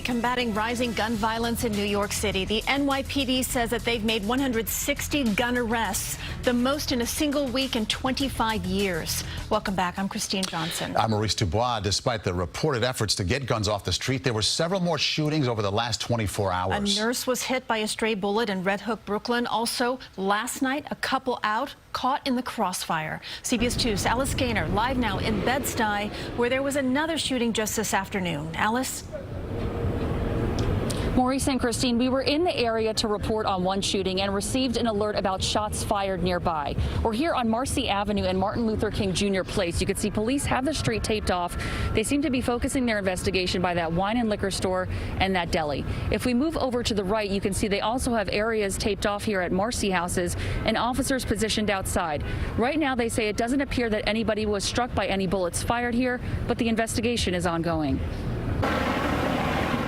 combating rising gun violence in New York City. The NYPD says that they've made 160 gun arrests, the most in a single week in 25 years. Welcome back. I'm Christine Johnson. I'm Maurice Dubois. Despite the reported efforts to get guns off the street, there were several more shootings over the last 24 hours. A nurse was hit by a stray bullet in Red Hook, Brooklyn. Also, last night, a couple out caught in the crossfire. CBS 2's Alice Gaynor live now in Bed-Stuy, where there was another shooting just this afternoon. Alice? Maurice and Christine, we were in the area to report on one shooting and received an alert about shots fired nearby. We're here on Marcy Avenue and Martin Luther King Jr. Place. You can see police have the street taped off. They seem to be focusing their investigation by that wine and liquor store and that deli. If we move over to the right, you can see they also have areas taped off here at Marcy houses and officers positioned outside. Right now, they say it doesn't appear that anybody was struck by any bullets fired here, but the investigation is ongoing.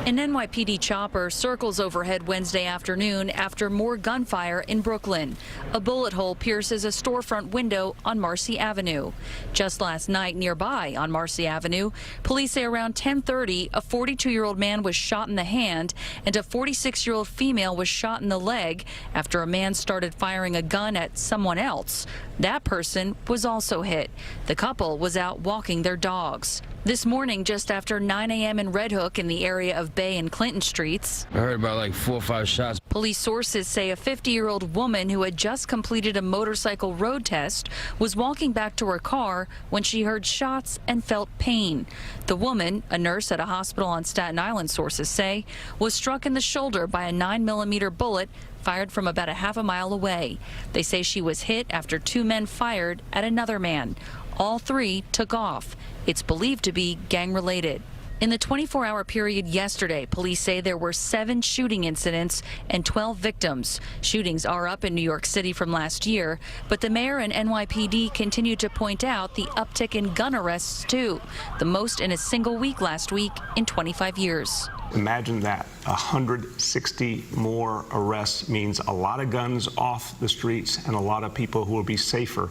An NYPD chopper circles overhead Wednesday afternoon after more gunfire in Brooklyn. A bullet hole pierces a storefront window on Marcy Avenue. Just last night nearby on Marcy Avenue, police say around 10:30, a 42-year-old man was shot in the hand and a 46-year-old female was shot in the leg after a man started firing a gun at someone else. That person was also hit. The couple was out walking their dogs. This morning, just after 9 a.m. in Red Hook in the area of Bay and Clinton streets, I heard about like 4 or 5 shots. Police sources say a 50-year-old woman who had just completed a motorcycle road test was walking back to her car when she heard shots and felt pain. The woman, a nurse at a hospital on Staten Island, sources say, was struck in the shoulder by a 9mm bullet fired from about a half a mile away. They say she was hit after 2 men fired at another man. All 3 took off. It's believed to be gang-related. In the 24-hour period yesterday, police say there were 7 shooting incidents and 12 victims. Shootings are up in New York City from last year, but the mayor and NYPD continue to point out the uptick in gun arrests, too, the most in a single week last week in 25 years. Imagine that. 160 more arrests means a lot of guns off the streets and a lot of people who will be safer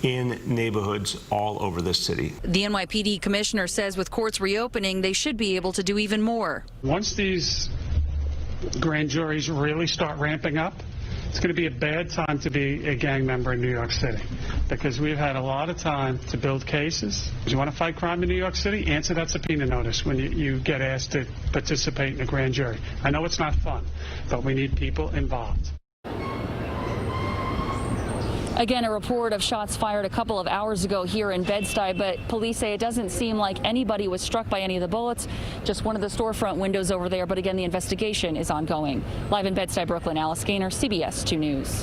in neighborhoods all over this city. The NYPD commissioner says with courts reopening, they should be able to do even more. Once these grand juries really start ramping up, it's going to be a bad time to be a gang member in New York City, because we've had a lot of time to build cases. Do you want to fight crime in New York City? Answer that subpoena notice when you get asked to participate in a grand jury. I know it's not fun, but we need people involved. Again, a report of shots fired a couple of hours ago here in Bed-Stuy, but police say it doesn't seem like anybody was struck by any of the bullets, just one of the storefront windows over there. But again, the investigation is ongoing. Live in Bed-Stuy, Brooklyn, Alice Gaynor, CBS 2 News.